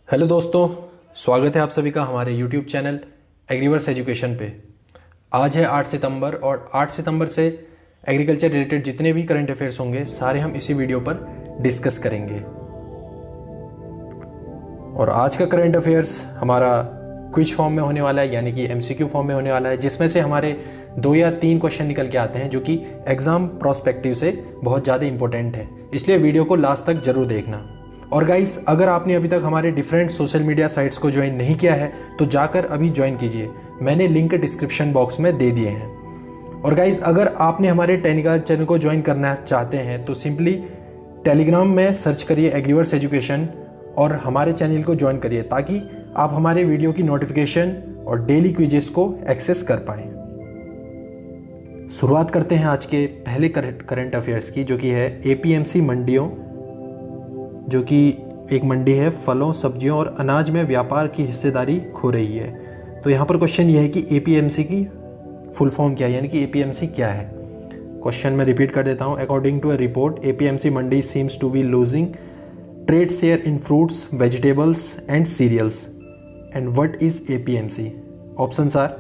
Hello दोस्तों, स्वागत है आप सभी का हमारे यूट्यूब चैनल एग्रीवर्स एजुकेशन पे। आज है 8 सितंबर और 8 सितंबर से एग्रीकल्चर रिलेटेड जितने भी करंट अफेयर्स होंगे सारे हम इसी वीडियो पर डिस्कस करेंगे। और आज का करंट अफेयर्स हमारा क्विज फॉर्म में होने वाला है, यानी कि एमसीक्यू फॉर्म में होने वाला है, जिसमें से हमारे 2 या 3 क्वेश्चन निकल के आते हैं जो कि एग्जाम प्रोस्पेक्टिव से बहुत ज़्यादा इंपॉर्टेंट है। इसलिए वीडियो को लास्ट तक जरूर देखना। और गाइस, अगर आपने अभी तक हमारे डिफरेंट सोशल मीडिया साइट्स को ज्वाइन नहीं किया है तो जाकर अभी ज्वाइन कीजिए। मैंने लिंक डिस्क्रिप्शन बॉक्स में दे दिए हैं। और गाइस, अगर आपने हमारे टेलीग्राम चैनल को ज्वाइन करना चाहते हैं तो सिंपली टेलीग्राम में सर्च करिए एग्रीवर्स एजुकेशन और हमारे चैनल को ज्वाइन करिए, ताकि आप हमारे वीडियो की नोटिफिकेशन और डेली क्विजेस को एक्सेस कर पाएँ। शुरुआत करते हैं आज के पहले करंट अफेयर्स की, जो कि है एपीएमसी मंडियों, जो कि एक मंडी है फलों, सब्जियों और अनाज में व्यापार की हिस्सेदारी खो रही है। तो यहाँ पर क्वेश्चन ये है कि एपीएमसी की फुल फॉर्म क्या है, यानी कि एपीएमसी क्या है। क्वेश्चन मैं रिपीट कर देता हूँ। According to a report, APMC mandi seems to be losing trade share in fruits, vegetables and cereals. And what is APMC? Options are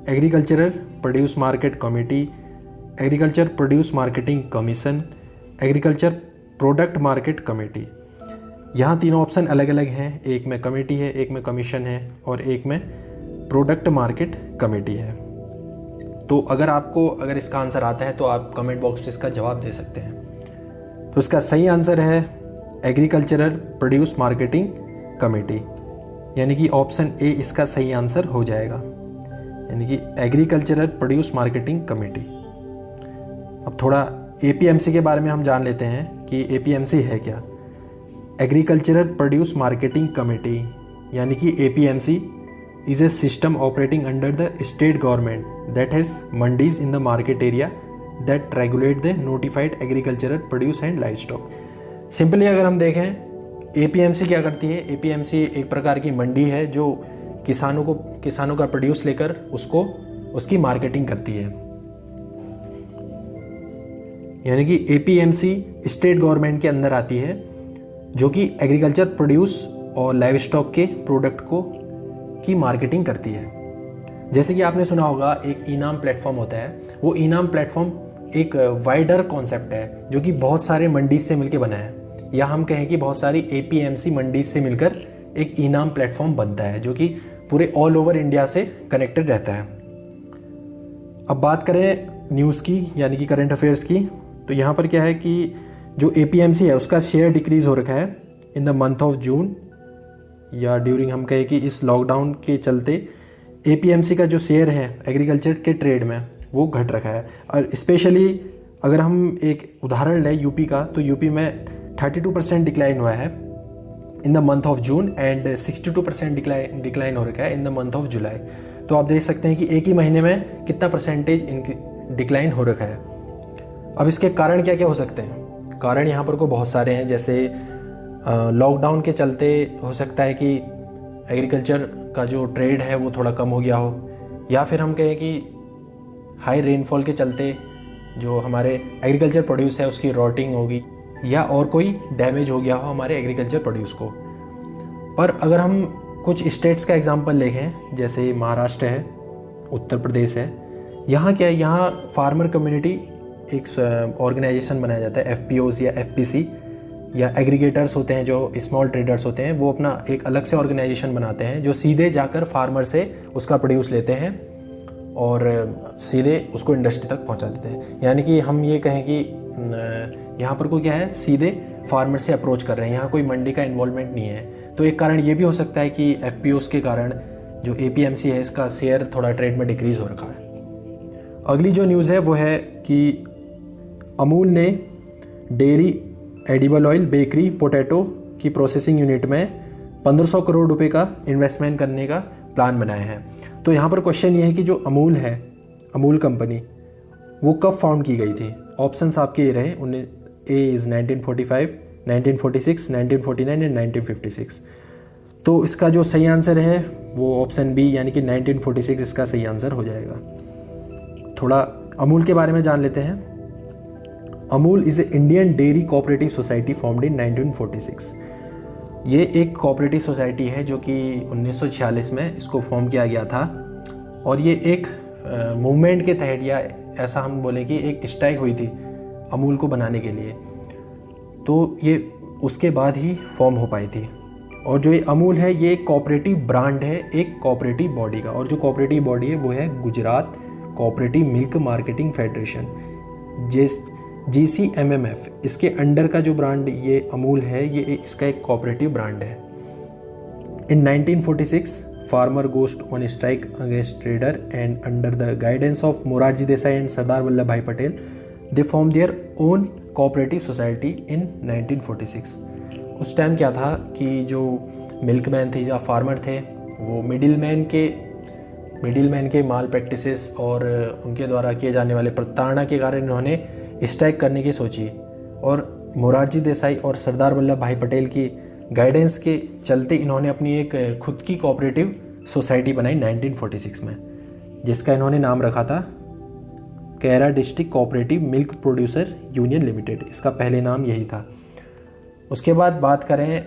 agricultural produce market committee, agriculture produce marketing commission, agriculture product market committee. यहाँ तीनों option अलग अलग हैं, एक में committee है, एक में कमीशन है और एक में प्रोडक्ट मार्केट कमेटी है। तो अगर इसका आंसर आता है तो आप कमेंट बॉक्स में इसका जवाब दे सकते हैं। तो इसका सही आंसर है एग्रीकल्चरल प्रोड्यूस मार्केटिंग कमेटी, यानी कि ऑप्शन ए इसका सही आंसर हो जाएगा, यानी कि एग्रीकल्चरल प्रोड्यूस मार्केटिंग कमेटी। अब थोड़ा एपीएमसी के बारे में हम जान लेते हैं कि एपीएमसी है क्या। एग्रीकल्चरल प्रोड्यूस मार्केटिंग कमेटी, यानी कि APMC is a system operating under the state government that has mandis in the market area that regulate the notified agricultural produce and live stock. Simply अगर हम देखें एपीएमसी क्या करती है, एपीएमसी एक प्रकार की मंडी है जो किसानों का प्रोड्यूस लेकर उसकी मार्केटिंग करती है। यानी कि एपीएमसी स्टेट गवर्नमेंट के अंदर आती है, जो कि एग्रीकल्चर प्रोड्यूस और लाइव स्टॉक के प्रोडक्ट की मार्केटिंग करती है। जैसे कि आपने सुना होगा एक इनाम प्लेटफॉर्म होता है, वो इनाम प्लेटफॉर्म एक वाइडर कॉन्सेप्ट है जो कि बहुत सारे मंडी से मिलकर बना है, या हम कहें कि बहुत सारी एपीएमसी मंडी से मिलकर एक इनाम प्लेटफॉर्म बनता है जो कि पूरे ऑल ओवर इंडिया से कनेक्टेड रहता है। अब बात करें न्यूज़ की, यानी कि करंट अफेयर्स की, तो यहाँ पर क्या है कि जो एपीएमसी है उसका शेयर डिक्रीज़ हो रखा है in the month of June, या ड्यूरिंग हम कहें कि इस लॉकडाउन के चलते एपीएमसी का जो शेयर है एग्रीकल्चर के ट्रेड में वो घट रखा है। और स्पेशली अगर हम एक उदाहरण लें यूपी का, तो यूपी में 32% डिक्लाइन हुआ है in the month of June and 62% decline हो रखा है in the month of July. तो आप देख सकते हैं कि एक ही महीने में कितना परसेंटेज डिक्लाइन हो रखा है। अब इसके कारण क्या क्या हो सकते हैं? कारण यहाँ पर को बहुत सारे हैं, जैसे लॉकडाउन के चलते हो सकता है कि एग्रीकल्चर का जो ट्रेड है वो थोड़ा कम हो गया हो, या फिर हम कहें कि हाई रेनफॉल के चलते जो हमारे एग्रीकल्चर प्रोड्यूस है उसकी रॉटिंग होगी, या और कोई डैमेज हो गया हो हमारे एग्रीकल्चर प्रोड्यूस को। पर अगर हम कुछ स्टेट्स का एग्जांपल देखें, जैसे महाराष्ट्र है, उत्तर प्रदेश है, यहाँ क्या है, यहाँ फार्मर कम्युनिटी एक ऑर्गेनाइजेशन बनाया जाता है, एफपीओज या एफपीसी, या एग्रीगेटर्स होते हैं जो स्मॉल ट्रेडर्स होते हैं, वो अपना एक अलग से ऑर्गेनाइजेशन बनाते हैं जो सीधे जाकर फार्मर से उसका प्रोड्यूस लेते हैं और सीधे उसको इंडस्ट्री तक पहुंचा देते हैं। यानी कि हम ये कहें कि यहाँ पर कोई क्या है, सीधे फार्मर से अप्रोच कर रहे हैं, यहाँ कोई मंडी का इन्वॉल्वमेंट नहीं है। तो एक कारण ये भी हो सकता है कि एफपीओज के कारण जो एपीएमसी है इसका शेयर थोड़ा ट्रेड में डिक्रीज हो रखा है। अगली जो न्यूज़ है वो है कि अमूल ने dairy, edible oil, bakery, potato की प्रोसेसिंग यूनिट में 1500 करोड़ रुपए का इन्वेस्टमेंट करने का प्लान बनाया है। तो यहाँ पर क्वेश्चन ये है कि जो अमूल है, अमूल कंपनी, वो कब फाउंड की गई थी? ऑप्शंस आपके ये रहे, ए इज़ 1945, 1946, 1949 एंड 1956। तो इसका जो सही आंसर है वो ऑप्शन बी, यानी कि 1946 इसका सही आंसर हो जाएगा। थोड़ा अमूल के बारे में जान लेते हैं। Amul is a Indian dairy cooperative society formed in 1946। ये एक कोऑपरेटिव सोसाइटी है जो कि 1946 में इसको फॉर्म किया गया था, और ये एक मूवमेंट के तहत, या ऐसा हम बोले कि एक स्ट्राइक हुई थी अमूल को बनाने के लिए, तो ये उसके बाद ही फॉर्म हो पाई थी। और जो ये अमूल है ये एक कोऑपरेटिव ब्रांड है एक कोऑपरेटिव बॉडी का, और जो कोऑपरेटिव बॉडी है वो है Gujarat cooperative milk marketing federation, GCMMF। इसके अंडर का जो ब्रांड ये अमूल है, ये इसका एक कोऑपरेटिव ब्रांड है। In 1946 farmer goes on strike against trader and under the guidance of Morarji Desai and Sardar Vallabhbhai Patel they form their own cooperative society in 1946। उस टाइम क्या था कि जो मिल्कमैन थे या फार्मर थे, वो मिडिलमैन के माल प्रैक्टिसेस और उनके द्वारा किए जाने वाले प्रताड़ना के कारण इन्होंने स्ट्राइक करने की सोची, और मोरारजी देसाई और सरदार वल्लभ भाई पटेल की गाइडेंस के चलते इन्होंने अपनी एक खुद की कोऑपरेटिव सोसाइटी बनाई 1946 में, जिसका इन्होंने नाम रखा था Kaira district cooperative milk producer union limited. इसका पहले नाम यही था। उसके बाद बात करें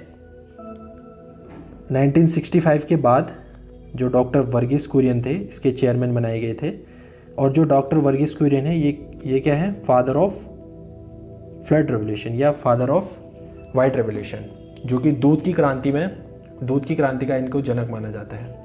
1965 के बाद जो डॉक्टर वर्गीस कुरियन थे, इसके चेयरमैन बनाए गए थे। और जो डॉक्टर वर्गीस कुरियन है ये क्या है, फादर ऑफ फ्लड रेवोल्यूशन या फादर ऑफ वाइट रेवोल्यूशन, जो कि दूध की क्रांति का इनको जनक माना जाता है।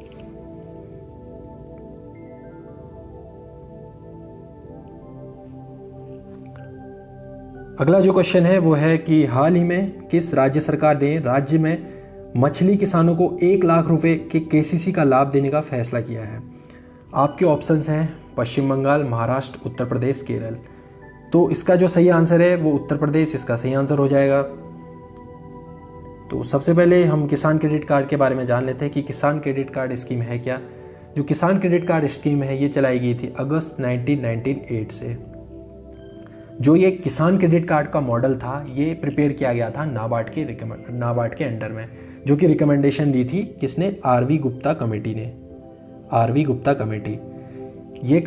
अगला जो क्वेश्चन है वो है कि हाल ही में किस राज्य सरकार ने राज्य में मछली किसानों को 1 लाख रुपए के KCC का लाभ देने का फैसला किया है। आपके ऑप्शंस हैं पश्चिम बंगाल, महाराष्ट्र, उत्तर प्रदेश, केरल। तो इसका जो सही आंसर है वो उत्तर प्रदेश इसका सही आंसर हो जाएगा। तो सबसे पहले हम किसान क्रेडिट कार्ड के बारे में जान लेते हैं कि किसान क्रेडिट कार्ड स्कीम है क्या। जो किसान क्रेडिट कार्ड स्कीम है ये चलाई गई थी अगस्त 1998 से। जो ये किसान क्रेडिट कार्ड का मॉडल था ये प्रिपेयर किया गया था नाबार्ड के अंडर में, जो कि रिकमेंडेशन दी थी किसने, RV गुप्ता कमेटी ने। RV गुप्ता कमेटी, ये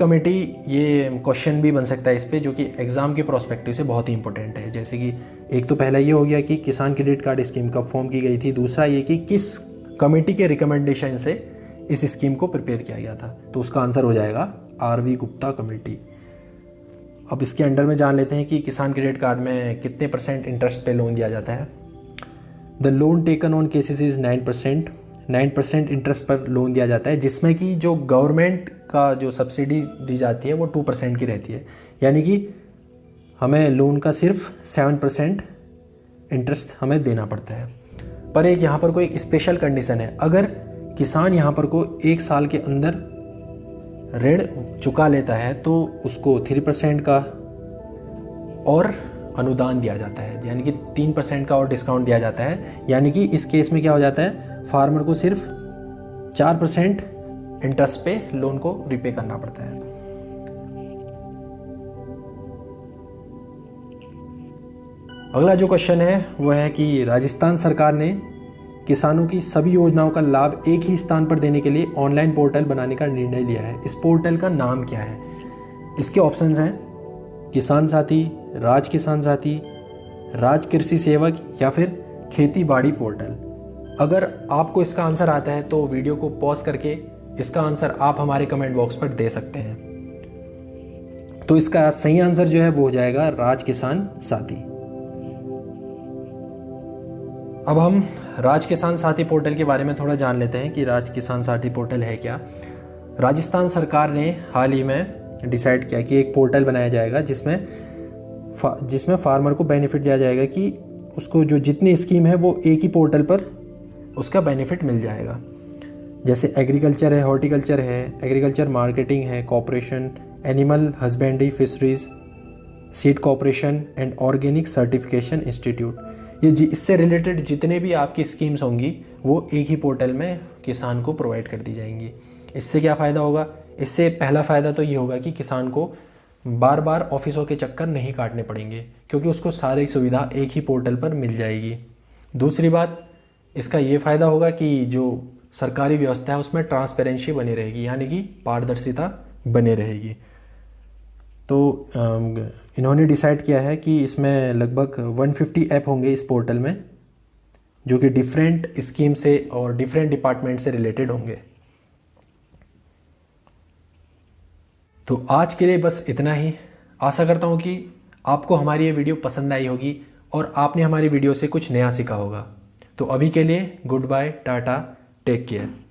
क्वेश्चन भी बन सकता है इस पे, जो कि एग्ज़ाम के प्रोस्पेक्टिव से बहुत ही इंपॉर्टेंट है। जैसे कि एक तो पहला ये हो गया कि किसान क्रेडिट कार्ड स्कीम कब फॉर्म की गई थी, दूसरा ये कि किस कमेटी के रिकमेंडेशन से इस स्कीम को प्रिपेयर किया गया था। तो उसका आंसर हो जाएगा RV गुप्ता कमेटी। अब इसके अंडर में जान लेते हैं कि किसान क्रेडिट कार्ड में कितने % इंटरेस्ट पे लोन दिया जाता है। The loan taken on cases is 9% interest पर लोन दिया जाता है, जिसमें कि जो गवर्नमेंट का जो सब्सिडी दी जाती है वो 2% की रहती है, यानी कि हमें लोन का सिर्फ 7% इंटरेस्ट हमें देना पड़ता है। पर एक यहाँ पर कोई स्पेशल कंडीशन है, अगर किसान यहाँ पर को 1 साल के अंदर ऋण चुका लेता है तो उसको 3% का और अनुदान दिया जाता है, यानी कि 3% का और डिस्काउंट दिया जाता है। यानी कि इस केस में क्या हो जाता है, फार्मर को सिर्फ 4% इंटरेस्ट पे लोन को रिपे करना पड़ता है। अगला जो क्वेश्चन है वो है कि राजस्थान सरकार ने किसानों की सभी योजनाओं का लाभ एक ही स्थान पर देने के लिए ऑनलाइन पोर्टल बनाने का निर्णय लिया है। इस पोर्टल का नाम क्या है? इसके ऑप्शंस हैं किसान साथी, राज किसान साथी, राज कृषि सेवक या फिर खेती बाड़ी पोर्टल। अगर आपको इसका आंसर आता है तो वीडियो को पॉज करके इसका आंसर आप हमारे कमेंट बॉक्स पर दे सकते हैं। तो इसका सही आंसर जो है वो हो जाएगा राज किसान साथी। अब हम राज किसान साथी पोर्टल के बारे में थोड़ा जान लेते हैं कि राज किसान साथी पोर्टल है क्या। राजस्थान सरकार ने हाल ही में डिसाइड किया कि एक पोर्टल बनाया जाएगा जिसमें फार्मर को बेनिफिट दिया जाएगा कि उसको जो जितनी स्कीम है वो एक ही पोर्टल पर उसका बेनिफिट मिल जाएगा। जैसे एग्रीकल्चर है, हॉर्टिकल्चर है, एग्रीकल्चर मार्केटिंग है, cooperation, animal husbandry, fisheries, seed cooperation and organic certification institute. ये इससे रिलेटेड जितने भी आपकी स्कीम्स होंगी वो एक ही पोर्टल में किसान को प्रोवाइड कर दी जाएंगी। इससे क्या फ़ायदा होगा? इससे पहला फ़ायदा तो ये होगा कि किसान को बार बार ऑफिसों के चक्कर नहीं काटने पड़ेंगे, क्योंकि उसको सारी सुविधा एक ही पोर्टल पर मिल जाएगी। दूसरी बात, इसका ये फ़ायदा होगा कि जो सरकारी व्यवस्था है उसमें ट्रांसपेरेंसी बनी रहेगी, यानी कि पारदर्शिता बनी रहेगी। तो इन्होंने डिसाइड किया है कि इसमें लगभग 150 ऐप होंगे इस पोर्टल में, जो कि डिफरेंट स्कीम से और डिफरेंट डिपार्टमेंट से रिलेटेड होंगे। तो आज के लिए बस इतना ही। आशा करता हूँ कि आपको हमारी ये वीडियो पसंद आई होगी और आपने हमारी वीडियो से कुछ नया सीखा होगा। तो अभी के लिए goodbye, tata, take care.